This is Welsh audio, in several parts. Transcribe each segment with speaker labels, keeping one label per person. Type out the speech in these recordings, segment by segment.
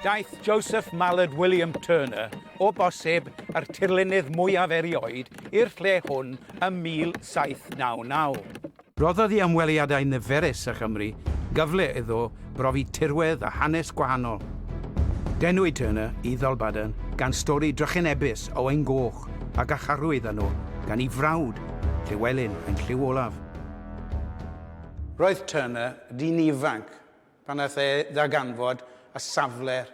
Speaker 1: Daeth Joseph Mallard William Turner o bosib ar tirlunydd mwyaf erioed i'r lle hwn ym 1799. Roddodd i ymweliadau niferus y Chymru gyfle iddo brofi tirwedd a hanes gwahanol. Denwyd Turner i Dolbadarn gan stori drychinebus Owain Goch ac a charwyd yno gan ei frawd, Llywelyn yn Lliw Olaf. Roedd Turner dyn ifanc pan aeth e ddarganfod y safle'r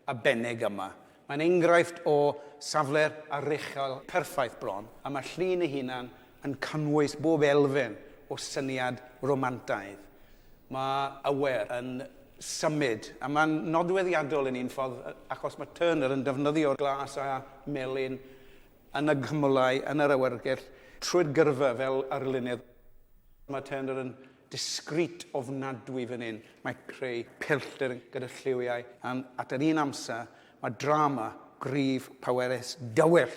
Speaker 1: arbennig yma. Mae'n enghraifft o safle'r aruchel perffaith bron, a mae llun ei hunan yn cynnwys bob elfen o syniad romantaidd. Mae awyr yn symud, a mae'n nodweddiadol yn un ffordd, achos mae Turner yn defnyddio glas a melyn yn y gymwlau, yn yr awyrgell, trwy'r gyrfa fel arlunydd. Mae Turner yn discreet ofnadwy fan hyn. Mae'n creu pellter gyda lliwiau, a at yr un amser, mae drama gryf powerus dywyll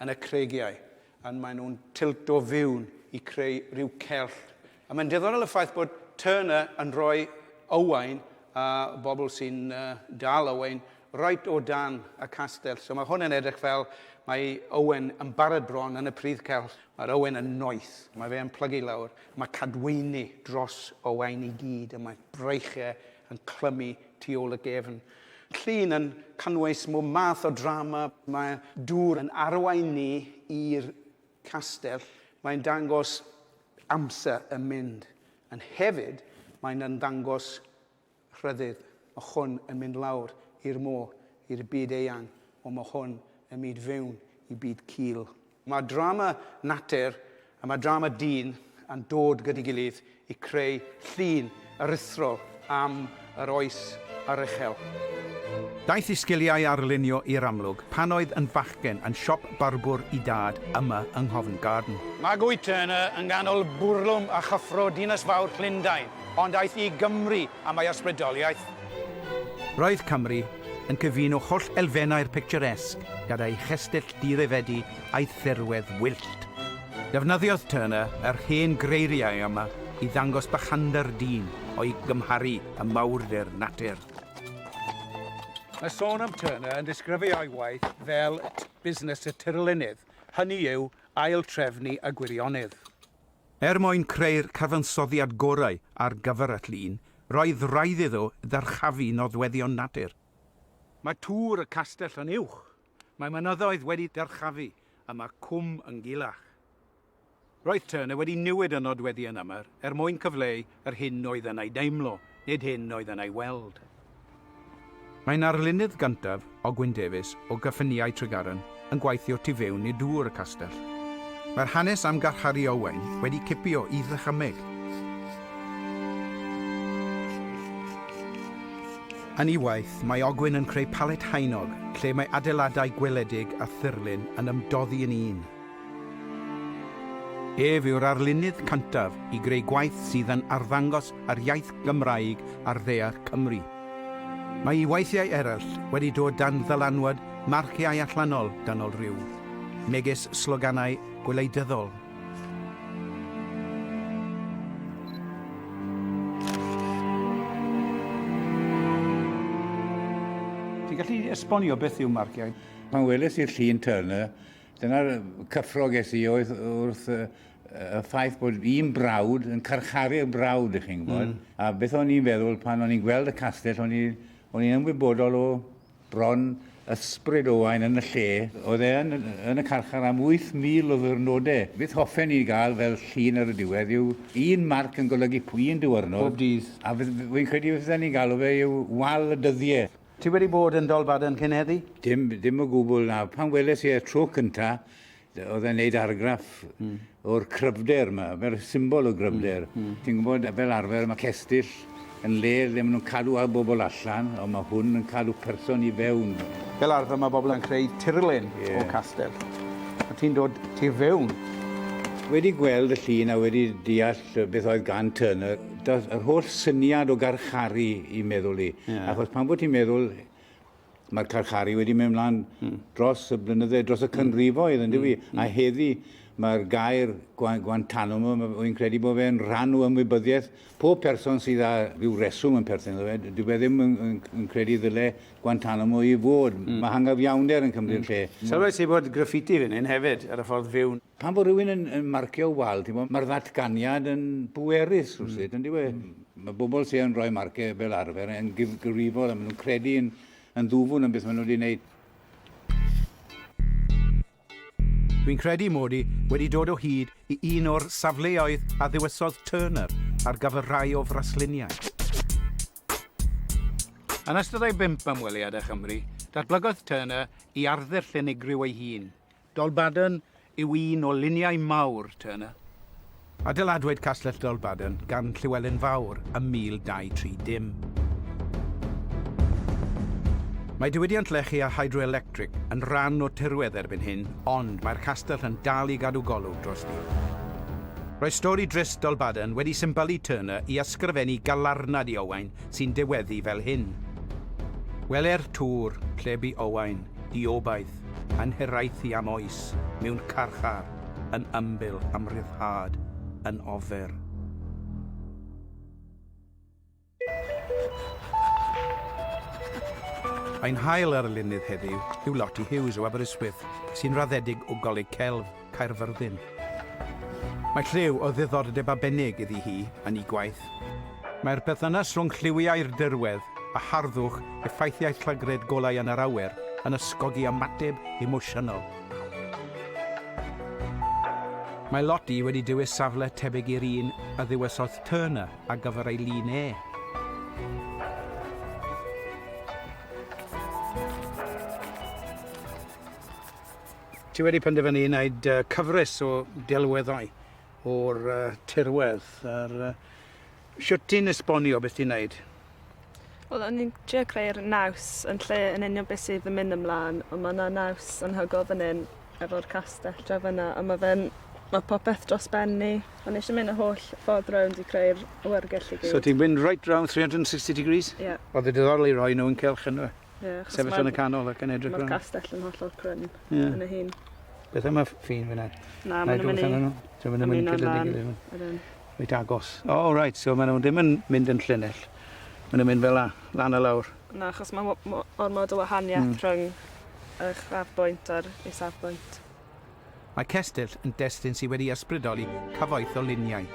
Speaker 1: yn y creigiau, a maen nhw'n tilto fiwn i creu rhyw cell. A mae'n diddorol y ffaith bod Turner yn rhoi Owain a bobl sy'n dal Owain right o dan y castell. So mae hwn yn edrych fel mae Owain yn barod bron yn y pridd cell. Mae'r Owain yn noeth. Mae fe yn plygu lawr. Mae cadweini dros Owain i gyd, a mae breichau yn clymu tu ôl y gefn. Llun yn cynnwys mwy math o drama. Mae dŵr yn arwain i'r castell. Mae'n dangos amser yn mynd. Yn hefyd, mae'n dangos rhyddid. Mae hwn yn mynd lawr i'r môr, i'r byd eang, ond mae hwn yn mynd fewn i byd cul. Mae drama natur a mae drama dyn yn dod gyda'i gilydd i creu llun aruthrol am yr oes aruchel. Daeth ei sgiliau arlunio i'r amlwg pan oedd yn fachgen yn siop barbwr i dad yma yng Nghovn Garden. Mae Gwy Turner yn ganol bwrlwm a chyffro dinas fawr Llundain, ond aeth i Gymru am ei ysbrydoliaeth. Roedd Cymru yn cyfuno holl elfennau'r picturesque gyda'i chestyll direfedi a'i thirwedd wyllt. Defnyddiodd Turner yr hen greiriau yma i ddangos bychander dyn o'i gymharu y mawrder natur. Mae sôn am Turner yn disgrifio ei waith fel busnes y tirlunydd, hynny yw ail-trefnu y gwirionedd. Mwyn creu'r cyfansoddiad gorau ar gyfer y llun, roedd rhaid iddo ddarchafu nodweddion natur. Mae tŵr y castell yn uwch. Mae mynyddoedd wedi darchafu, a mae cwm yn gulach. Roedd Turner wedi newid y nodweddion yma mwyn cyfleu yr hyn oedd yn ei deimlo, nid hyn oedd yn ei weld. Mae'n arlunydd gyntaf o Gwyn Davies o Gyffiniau Tregaron yn gweithio tu fewn i dŵr y castell. Mae'r hanes am garcharu Owain wedi cipio i ddychymyg. Yn ei waith, mae Ogwyn yn creu palet hainog, lle mae adeiladau gweledig a thirlun yn ymdoddi yn un. Ef yw'r arlunydd cyntaf i greu gwaith sydd yn arddangos ar iaith Gymraeg ar ddaear Cymru. Mae ei weithiau eraill wedi dod dan ddylanwad marciau allanol dynol rhyw, megis sloganau gwleidyddol. Ti'n gallu esbonio beth yw marciau?
Speaker 2: Pan weles i'r llun Turner, dyna'r cyffro ges i oedd wrth y ffaith bod un brawd yn carcharu'r brawd, ych chi'n gwybod. A beth o'n i'n feddwl pan o'n i'n gweld y castell, o'n i'n ymwybodol o bron ysbryd Owain yn y lle. Oedd e yn y carchar am 8,000 o ddwrnodau. Beth hoffen i gael fel llun ar y diwedd yw un marc yn golygu pwy'n diwrnod.
Speaker 1: Bob dydd.
Speaker 2: A fi'n credu beth ni'n galw fe yw wal y dyddiau.
Speaker 1: Ti wedi bod yn Dolbadarn cyn heddi?
Speaker 2: Dim o gwbl na. Pan weles i'r tro cynta, oedd e'n neud argraff o'r cryfder yma, fel symbol o gryfder. Ti'n gwybod, fel arfer, mae cestyll yn le lle maen nhw'n cadw ar bobl allan, ond mae hwn yn cadw person i fewn.
Speaker 1: Fel arfer mae bobl yn creu tirlun o castell. A ti'n dod ti fewn.
Speaker 2: Wedi gweld y llun a wedi deall beth oedd gan Turner, yr holl syniad o garcharu i meddwl i. Achos pan bod ti'n meddwl, mae'r carcharu wedi mynd mlaen dros y blynydde, dros y cynrifoedd, yn dywi. A heddi, Mae'r gair Guantanamo, wy'n credu bod fe'n rhan o ymwybyddiaeth. Pob person sydd â rhyw reswm yn perthyn iddo fe, dwi ddim yn credu ddyle Guantanamo i fod. Mae hangafiawnder yn cymryd lle.
Speaker 1: Sylwes i bod graffiti fan hyn hefyd ar y ffordd fyw.
Speaker 2: Pan bod rhywun yn marcio wal, mae'r ddatganiad yn bwerus rhywsyd, yn diwe. Mae bobl sy'n rhoi marciau fel arfer yn gyfrifol, a maen nhw'n credu yn ddwfwn yn beth maen nhw wedi gwneud.
Speaker 1: Dwi'n credu mod i wedi dod o hyd i un o'r safleoedd a ddiwysodd Turner ar gyfer rai o frasluniau. Yn ystod ei 5 ymweliad â Chymru, datblygodd Turner i arddull unigryw ei hun. Dolbadarn yw un o luniau mawr Turner. Adeiladwyd Castell Dolbadarn gan Llywelyn Fawr ym 1230. Mae diwydiant lechi a hydroelectric yn rhan o tirwedd erbyn hyn, ond mae'r castell yn dal i gadw golwg dros ni. Roedd stori drist Dolbadarn wedi symbolu Turner i ysgrifennu galarnad i Owain sy'n diweddu fel hyn. Weler tŵr lle bu Owain i obaith, yn hiraeth i am oes, mewn carchar, yn ymbil am ryddhad, yn ofer. Ein hael ar y lunydd heddiw yw Lottie Hughes o Aberystwyth, sy'n raddedig o goleg celf Caerfyrddin. Mae lliw o ddiddordeb arbennig iddi hi yn ei gwaith. Mae'r berthynas rhwng lliwiau'r dirwedd a harddwch effeithiau llygred golau yn yr awyr yn ysgogi ymateb emosiynol. Mae Lottie wedi dywys safle tebyg i'r un a ddywysodd Turner ar gyfer ei lun e. Ti wedi penderfynu i wneud cyfres o delweddau o'r tirwedd. Sut ti'n esbonio beth ti'n wneud?
Speaker 3: Wel, o'n i'n trio creu'r naws yn lle yn union beth sydd yn mynd ymlaen, ond mae yna naws yn hygol fan hyn efo'r castell draw fyna, a mae popeth dros ben ni. O'n eisiau mynd y holl ffordd rownd i creu'r awyrgell i gyd.
Speaker 1: So ti'n mynd right round 360 degrees?
Speaker 3: Ie.
Speaker 1: Oedd y diddorol i roi nhw yn celch yn nhw?
Speaker 3: Ie.
Speaker 1: Sefyll yn y canol ac yn edrych
Speaker 3: Mae'r
Speaker 1: rownd.
Speaker 3: castell yn hollol cryn yn y hun.
Speaker 1: Beth yma ffin fyna?
Speaker 3: Na, maen nhw'n mynd i ymlaen.
Speaker 1: Reit agos. O, reit, so maen nhw ddim yn mynd yn llinell. Maen nhw'n mynd fel lan a lawr.
Speaker 3: Na, achos mae ormod o wahaniaeth rhwng y chafbwynt a'r isafbwynt.
Speaker 1: Mae Cestyll yn destun sydd wedi ysbrydoli cyfoeth o luniau.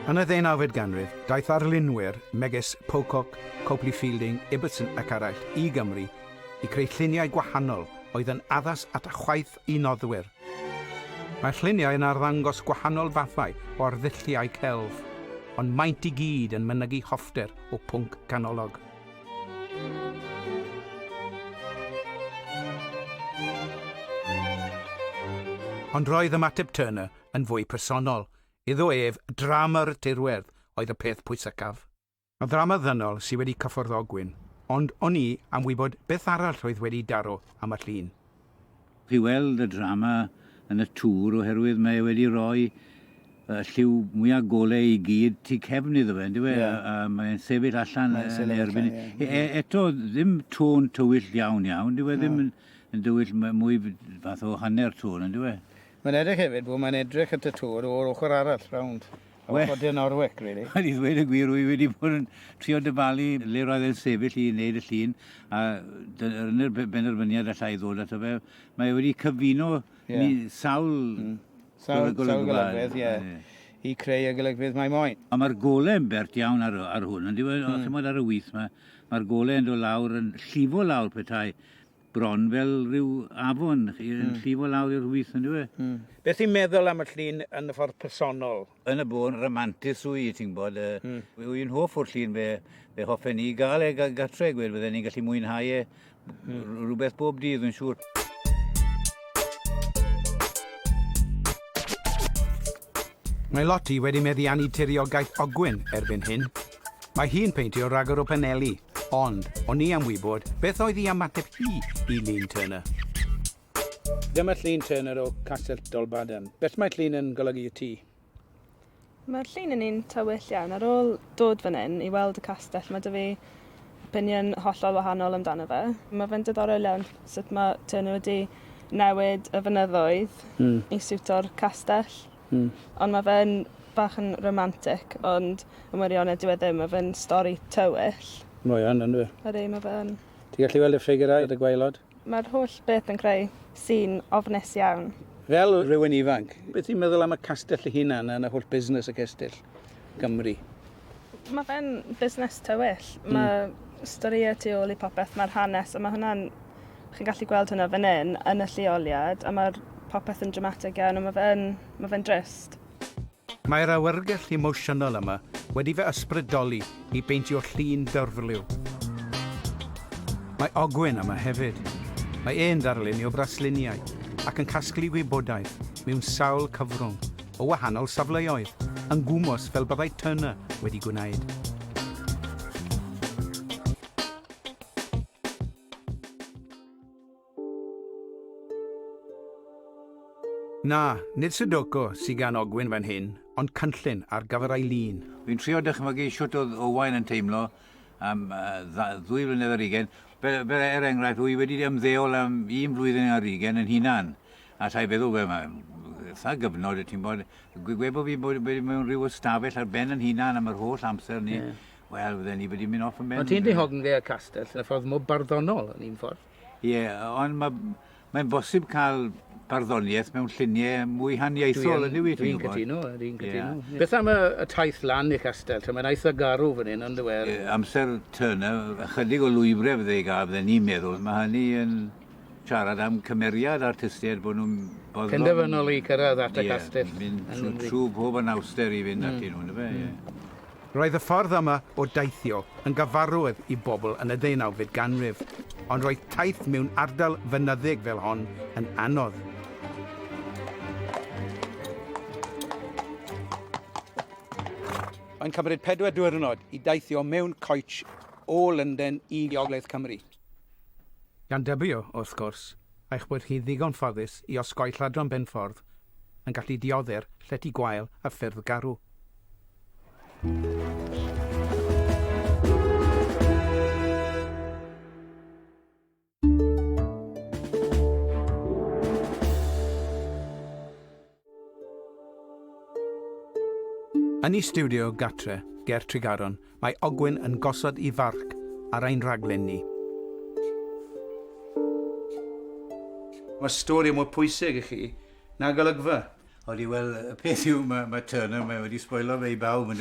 Speaker 1: Yn y 19yd ganrif, daeth arlunwyr megis Pocock, Copley Fielding, Ibbotson ac eraill i Gymru i creu lluniau gwahanol oedd yn addas at y chwaith i noddwyr. Mae'r lluniau yn arddangos gwahanol fathau o arddulliau celf, ond maint i gyd yn mynygu hoffter o pwnc canolog. Ond roedd ymateb Turner yn fwy personol. Iddo ef, drama'r tirwedd oedd y peth pwysicaf. Y ddrama ddynol sydd wedi cyffwrdd ogwyn, ond o'n i am wybod beth arall oedd wedi daro am y llun.
Speaker 2: Chi weld y drama yn y tŵr oherwydd mae wedi rhoi lliw mwyaf golau i gyd tu cefn iddo fe, a mae'n sefyll allan yn erbyn. Eto, ddim tôn tywyll iawn, ddim yn dywyll mwy fath o hanner tôn, yn dweud.
Speaker 1: Mae'n edrych hefyd bod mae'n edrych at y tŵr o'r ochr arall rownd. Ochr dyn Norwic, really.
Speaker 2: Mae'n i ddweud y gwir, wy wedi bod yn trio dyfalu le roedd e'n sefyll i wneud y llun, a yn y benderfyniad allai ddod ato fe, mae wedi cyfuno sawl
Speaker 1: golygfedd, i creu y golygfedd mae moyn.
Speaker 2: A mae'r golau yn bert iawn ar hwn, ond ar y wyth mae'r golau yn dod lawr, yn llifo lawr petai, bron fel rhyw afon, yn llifo lawr i'r wyth, yn dweud.
Speaker 1: Beth i'n meddwl am y llun yn y ffordd personol?
Speaker 2: Yn y bôn, romantis wyt, ti'n bod. Wy'n hoff o'r llun fe hoffen ni gael gatre, bydden ni'n gallu mwynhau rhywbeth bob dydd, yn siŵr.
Speaker 1: Mae Lottie wedi meddiannu tiriogaeth ogwyn erbyn hyn. Mae hi'n peintio ragor o peneli, ond o'n i am wybod beth oedd hi ymateb hi i lun Turner. Dyma llun Turner o Castell Dolbadarn. Beth mae llun yn golygu i ti?
Speaker 3: Mae'r llun yn un tywyll iawn. Ar ôl dod fan hyn i weld y castell, mae dy fi opinion hollol wahanol amdano fe. Mae fe'n diddorol iawn sut mae Turner wedi newid y fynyddoedd i siwto'r castell. Ond mae fe'n bach yn romantic, ond yn wirionedd dyw e ddim, mae fe'n stori tywyll.
Speaker 1: Mae o'n, ynddo fe.
Speaker 3: Ydy, mae fe'n...
Speaker 1: Ti'n gallu weld y ffigurau, y gwaelod?
Speaker 3: Mae'r holl beth yn creu sy'n ofnus iawn.
Speaker 1: Fel rhywun ifanc, beth ti'n meddwl am y castell ei hunan yn y holl busnes y castell Cymru?
Speaker 3: Mae fe'n busnes tywyll. Mae storïau tu ôl i popeth, mae'r hanes, a mae hwnna'n... Chi'n gallu gweld hwnna fan hyn, yn y lleoliad, a mae'r popeth yn dramatig iawn, a mae fe'n drist.
Speaker 1: Mae'r awyrgell emosiynol yma wedi fe ysbrydoli i beintio llun dyrfliw. Mae ogwyn yma hefyd. Mae e'n darlunio brasluniau ac yn casglu wybodaeth mewn sawl cyfrwng o wahanol safleoedd yn gwmws fel byddai Turner wedi gwneud. Na, nid Sudoku sydd gan ogwyn fan hyn, ond cynllun ar gyfer ei lun.
Speaker 2: Fi'n trio dychmygu siwt o Owain yn teimlo am 2 flynedd ar 20. Fel enghraifft, wy wedi ymddeol am 1 blwyddyn ar 20 yn hunan. A tai feddwl fe yma, eitha gyfnod, ti'n bod, gwebo fi bod mewn rhyw ystafell ar ben yn hunan am yr holl amser ni. Wel, fydden ni wedi mynd off yn ben.
Speaker 1: Ond ti'n dihogyn ge y castell yn y ffordd mwy barddonol yn un ffordd?
Speaker 2: Ie, ond mae'n bosib cael barddoniaeth mewn lluniau mwy haniaethol, ydy wy, ti'n gwybod?
Speaker 1: Dwi'n cytuno. Beth am y taith lan i'r castell? Mae'n eitha garw fan hyn, ond dweud.
Speaker 2: Amser Turner, ychydig o lwybrau fydde i gael, fydde ni'n meddwl. Mae hynny yn siarad am cymeriad artistiaid bod nhw'n boddol...
Speaker 1: Penderfynol i cyrraedd at y castell.
Speaker 2: Mynd trwy pob yn awster i fynd at nhw, fe, ie.
Speaker 1: Roedd y ffordd yma o deithio yn gyfarwydd i bobl yn y 19fed ganrif, ond roedd taith mewn ardal fynyddig fel hon yn anodd. Mae'n cymryd 4 diwrnod i deithio mewn coach o Lundain i Ogledd Cymru. Gan dybio, wrth gwrs, eich bod chi ddigon ffodus i osgoi lladron benffordd yn gallu diodde'r llety gwael a ffyrdd garw. Yn ei stiwdio gatre, ger Tregaron, mae ogwyn yn gosod i farc ar ein rhaglen ni. Mae stori mwy pwysig i chi na golygfa.
Speaker 2: Oeddi, wel, y peth yw, mae Turner, mae wedi sboilo fe i bawb,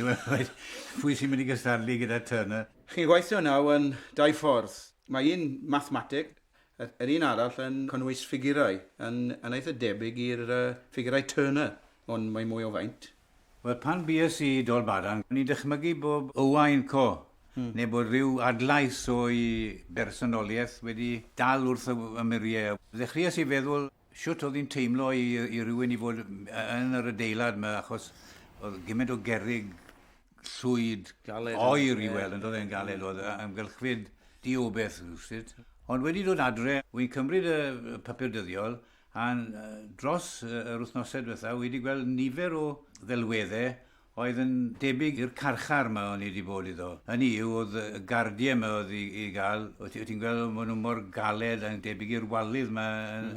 Speaker 2: pwy sy'n mynd i gystadlu gyda Turner.
Speaker 1: Chi'n gweithio nawr yn 2 ffordd. Mae un mathematig, yr un arall yn cynnwys ffigurau, yn eitha debyg i'r ffigurau Turner, ond mae mwy o faint.
Speaker 2: Wel, pan bues i Dolbadarn, ni'n dychmygu bod Owain Co, neu bod rhyw adlais o'i bersonoliaeth wedi dal wrth y ymyriau. Ddechreuais i feddwl siwt oedd hi'n teimlo i rywun i fod yn yr adeilad yma, achos oedd gymaint o gerrig llwyd oer i weld, yn dod e'n galed, oedd amgylchfyd diobeth rhywsyd. Ond wedi dod adre, wy'n cymryd y papur dyddiol, a dros yr wythnosau diwetha, wedi gweld nifer o ddelweddau oedd yn debyg i'r carchar yma o'n i wedi bod iddo. Hynny yw, oedd y gardiau yma oedd i gael, oedd ti'n gweld maen nhw mor galed yn debyg i'r walydd yma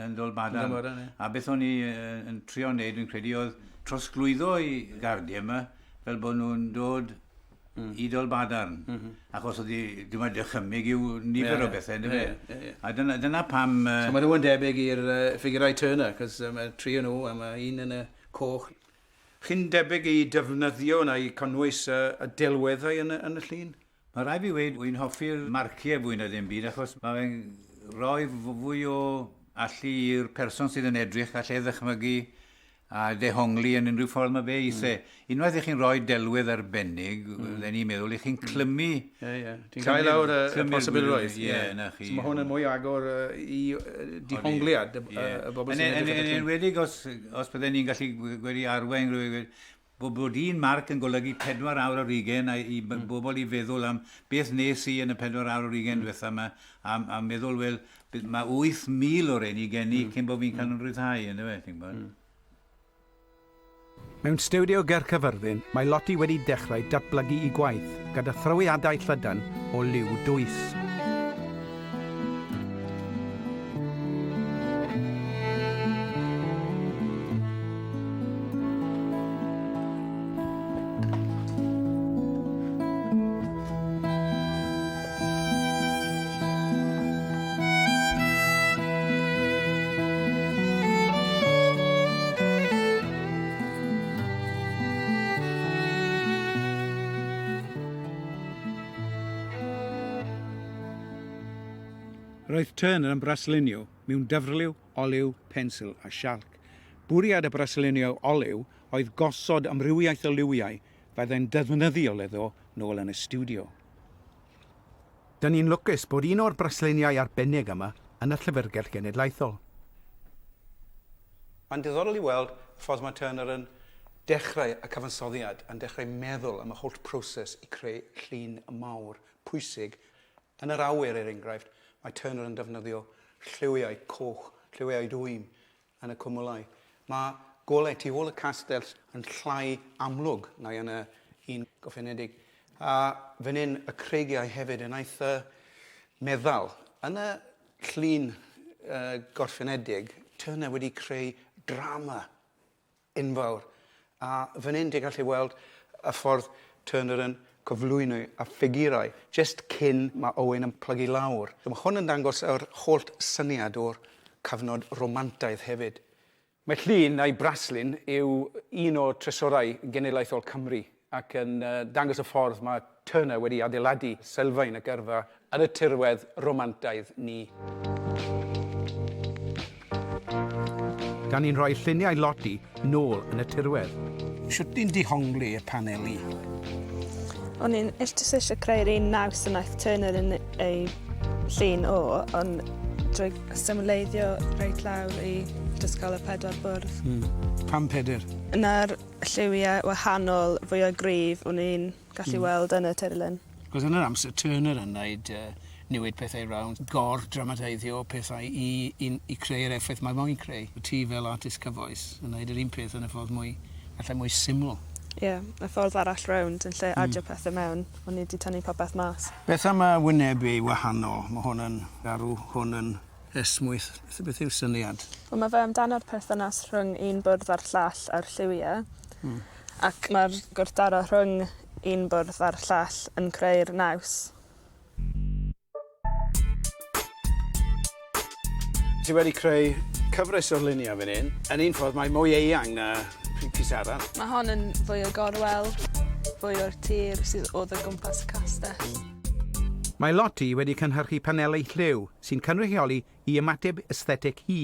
Speaker 2: yn Dolbadarn. A beth o'n i yn trio wneud, dwi'n credu, oedd trosglwyddo i gardiau yma fel bod nhw'n dod i Dolbadarn. Achos oedd dim ond dychymig yw nifer o bethau. A dyna pam...
Speaker 1: So mae nhw'n debyg i'r ffigurau Turner, cos mae 3 o nhw, a mae un yn y coch. Chi'n debyg i defnyddio neu cynnwys y delweddau yn y llun?
Speaker 2: Mae rai fi wedi, wy'n hoffi'r marciau fwy na ddim byd, achos mae'n rhoi fwy o allu i'r person sydd yn edrych allai ddychmygu a dehongli yn unrhyw ffordd mae fe i se. Unwaith i chi'n rhoi delwedd arbennig, dden ni'n meddwl, i chi'n clymu...
Speaker 1: Ti'n cael lawr y posibilrwydd.
Speaker 2: Na chi.
Speaker 1: So mae hwn yn mwy agor i dihongliad y bobl sy'n edrych at y llun.
Speaker 2: Yn enwedig os byddwn ni'n gallu gwedi arwain bod un marc yn golygu 4 awr ar 20 a i bobl i feddwl am beth nes i yn y 4 awr ar 20 diwetha yma a meddwl, wel, mae 8,000 o'r ein i geni cyn bod fi'n cael yn rhyddhau, yn y fe, ti'n bod?
Speaker 1: Mewn stiwdio ger Cyfyrddin, mae Loti wedi dechrau datblygu i gwaith gyda throwiadau llydan o liw dwys. Roedd Turner yn braslunio mewn dyfrliw, olew, pensil a siarc. Bwriad y braslunio olew oedd gosod amrywiaeth o liwiau fyddai'n defnyddiol iddo nôl yn y studio. Dyn ni'n lwcus bod un o'r brasluniau arbennig yma yn y Llyfrgell Genedlaethol. Mae'n diddorol i weld y ffordd mae Turner yn dechrau y cyfansoddiad, yn dechrau meddwl am y holl proses i creu llun mawr, pwysig. Yn yr awyr, enghraifft, mae Turner yn defnyddio lliwiau coch, lliwiau dwym yn y cwmwlau. Mae golau tu ôl y castell yn llai amlwg na yn y un goffenedig. A fan hyn y creigiau hefyd yn eitha meddal. Yn y llun gorffenedig, Turner wedi creu drama enfawr. A fan hyn ti'n gallu weld y ffordd Turner yn cyflwyno a ffigurau, just cyn mae Owen yn plygu lawr. Mae hwn yn dangos yr holl syniad o'r cyfnod romantaidd hefyd. Mae llun a'i braslun yw un o tresorau genedlaethol Cymru ac yn dangos y ffordd mae Turner wedi adeiladu sylfaen y gyrfa yn y tirwedd romantaidd ni. Gan ni'n rhoi lluniau loti nôl yn y tirwedd. Sut ni'n dihongli y paneli?
Speaker 3: O'n i'n eisiau creu'r un naws yn aeth Turner yn ei llun o, ond drwy symleiddio reit lawr i dysgol y 4 bwrdd. Pam 4? Yna'r lliwiau wahanol fwy o gryf o'n i'n gallu weld yn y tirlun.
Speaker 1: Cos yn yr amser Turner yn gwneud newid pethau rawn, gor-dramateiddio pethau i creu'r effaith mae moyn creu. Ti fel artist cyfoes yn gwneud yr un peth yn y ffordd mwy syml.
Speaker 3: Ie, y ffordd arall rownd yn lle adio pethau mewn, o'n i wedi tynnu popeth mas.
Speaker 1: Beth am y wynebu wahanol? Mae hwn yn garw, hwn yn esmwyth. Beth yw'r syniad?
Speaker 3: Wel, mae fe amdano'r perthynas rhwng un bwrdd a'r llall a'r lliwiau. Ac mae'r gwrthdaro rhwng un bwrdd a'r llall yn creu'r naws.
Speaker 1: Ti wedi creu cyfres o'r luniau fan hyn. Yn un ffordd mae mwy eang na pys arall.
Speaker 3: Mae hon yn fwy o gorwel, fwy o'r tir sydd oedd o gwmpas y castell.
Speaker 1: Mae Loti wedi cynhyrchu panelau lliw sy'n cynrychioli i ymateb esthetig hi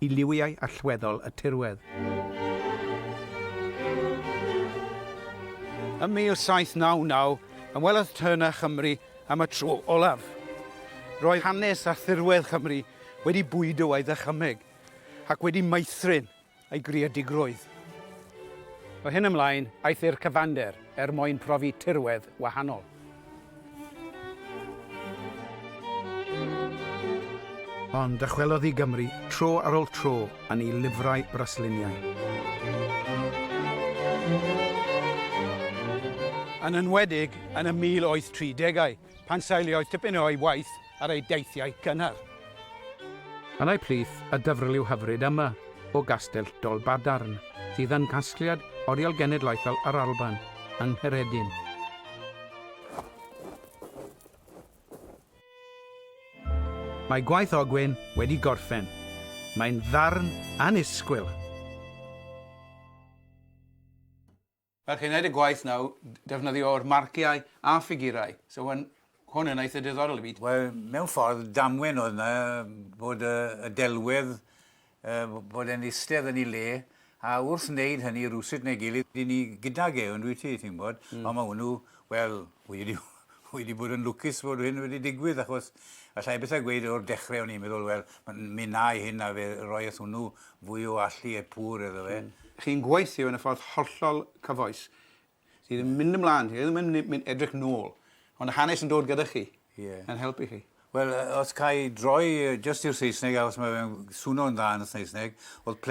Speaker 1: i liwiau allweddol y tirwedd. Ym 1799, ymwelodd Turner Chymru am y tro olaf. Roedd hanes a thirwedd Chymru wedi bwydo ei ddychymyg ac wedi meithrin ei greadigrwydd. O hyn ymlaen, aeth i'r cyfander mwyn profi tirwedd wahanol. Ond dychwelodd i Gymru tro ar ôl tro yn ei lyfrau brasluniau. Yn enwedig yn y 1830au, pan seiliodd tipyn o'i waith ar ei deithiau cynnar. Yn ei plith y dyfrliw hyfryd yma o gastell Dolbadarn, sydd yn casgliad oriel genedlaethol yr Alban yng Nghaeredin. Mae gwaith Ogwen wedi gorffen. Mae'n ddarn annisgwyl. Fel chi'n gwneud y gwaith nawr, defnyddio'r marciau a ffigurau. So hwn yn eitha diddorol i fi.
Speaker 2: Wel, mewn ffordd damwen oedd yna bod y delwedd, bod e'n eistedd yn ei le, a wrth wneud hynny rwsyd neu gilydd, i ni gydag yn dwi ti'n bod, ond mae hwnnw, wel, wedi bod yn lwcus bod hyn wedi digwydd, achos allai beth a gweud o'r dechrau o'n i'n meddwl, wel, mi na i hyn a fe roi hwnnw fwy o allu e pŵr iddo fe. Chi'n gweithio yn y ffordd hollol cyfoes, sydd yn mynd ymlaen, sydd yn mynd edrych nôl, ond y hanes yn dod gyda chi, yn helpu chi. Wel, os cael droi just i'r Saesneg, a os mae'n swno'n dda yn y Saesneg, oedd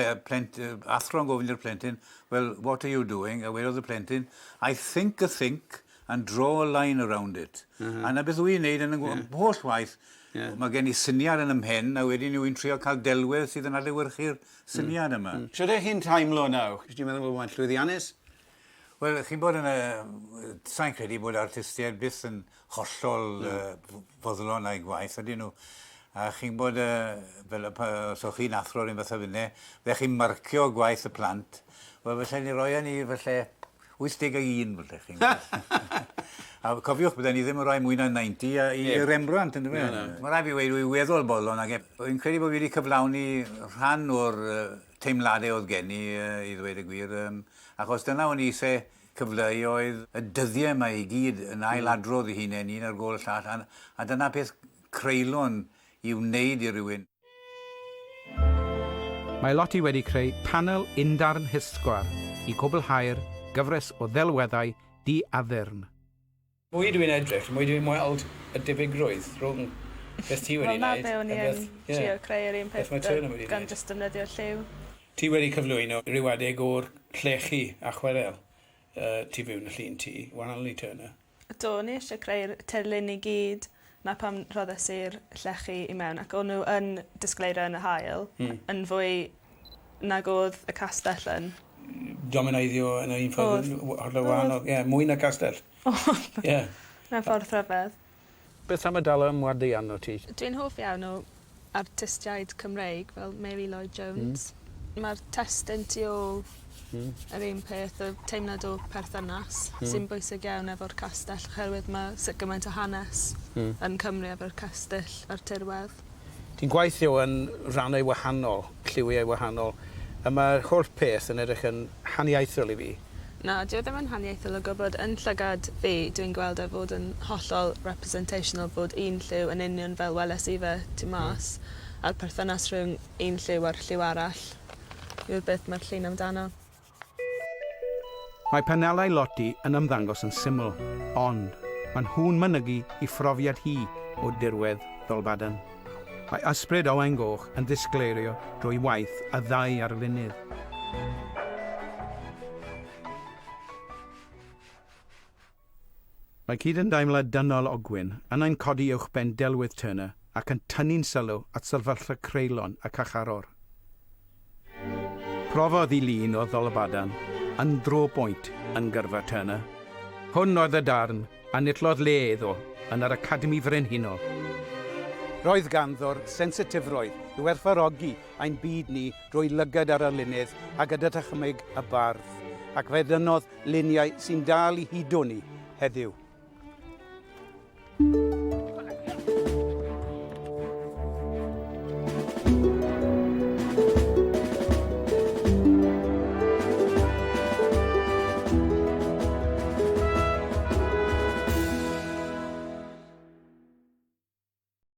Speaker 2: athro'n gofyn i'r plentyn, well, what are you doing? A wedodd y plentyn, I think a think and draw a line around it. A na beth wy'n neud yn y holl waith, mae gen i syniad yn ymhen, a wedyn yw'n trio cael delwedd sydd yn adlewyrchu'r syniad yma. Sut ydych chi'n taimlo nawr? Dwi'n meddwl bod mae'n llwyddiannus? Wel, chi'n bod yn sa'n credu bod artistiaid byth yn hollol foddlon a'i gwaith, ydyn nhw. A chi'n bod, fel os o'ch chi'n athro rhywun fath o fyny, fe chi'n marcio gwaith y plant, wel, felly ni roi ni felly 81, felly chi'n gwybod. A cofiwch byddwn ni ddim yn rhoi mwy na 90 i Rembrandt, yn dweud. Mae rai fi wedi weddol bolon ac fi'n credu bod fi wedi cyflawni rhan o'r teimladau oedd gen i ddweud y gwir. Achos dyna o'n i eisiau cyfleu oedd y dyddiau yma i gyd yn ailadrodd i hunain, un ar gôl y llall. A dyna beth creulon i wneud i rywun.
Speaker 1: Mae Lottie wedi creu panel undarn hisgwar i gwblhau'r gyfres o ddelweddau di-addurn.
Speaker 4: Mwy dwi'n edrych, mwy dwi'n weld y dibygrwydd rhwng beth ti wedi
Speaker 3: wneud.
Speaker 4: Wel,
Speaker 3: na be o'n i'n trio creu'r un peth gan just defnyddio'r lliw.
Speaker 4: Ti wedi cyflwyno rhywedig o'r llechi a chwarel tu fewn y llun ti, wahanol i Turner.
Speaker 3: Do, ni eisiau creu'r terlun i gyd, na pam roddes i'r llechi i mewn, ac o'n nhw yn disgleirio yn y hael, yn fwy nag oedd y castell yn.
Speaker 4: Domineiddio yn un ffordd wahanol, mwy na castell.
Speaker 3: Mewn ffordd rhyfedd.
Speaker 1: Beth am y dal ymwadian o ti?
Speaker 3: Dwi'n hoff iawn o artistiaid Cymreig fel Mary Lloyd Jones. Mae'r testyn tu ôl yr un peth, y teimlad o perthynas sy'n bwysig iawn efo'r castell, oherwydd mae sut gymaint o hanes yn Cymru efo'r castell a'r tirwedd.
Speaker 1: Ti'n gweithio yn rannau wahanol, lliwiau wahanol, a mae'r holl peth yn edrych yn haniaethol i fi.
Speaker 3: Na, dwi ddim yn haniaethol o gwybod. Yn llygad fi, dwi'n gweld e fod yn hollol representational bod un lliw yn union fel weles i fe tu mas, a'r perthynas rhwng un lliw a'r lliw arall yw'r beth mae'r llun amdano.
Speaker 1: Mae panelau Lottie yn ymddangos yn syml, ond mae'n hwn mynygu i phrofiad hi o dirwedd Dolbadarn. Mae ysbryd Owain Goch yn ddisgleirio drwy waith y ddau arlunydd. Mae cyd-yndaimlad dynol ogwyn yn ein codi uwchben delwydd Turner ac yn tynnu'n sylw at sylfathau creulon a cacharor. Profodd i lun o Dolbadarn yn dro bwynt yn gyrfa Turner. Hwn oedd y darn a nitlodd le iddo yn yr Academi Frenhinol. Roedd ganddo'r sensitifrwydd i werthfawrogi ein byd ni drwy lygad ar arlunydd a gyda dychmyg y bardd, ac fe dynnodd luniau sy'n dal i hudo ni heddiw.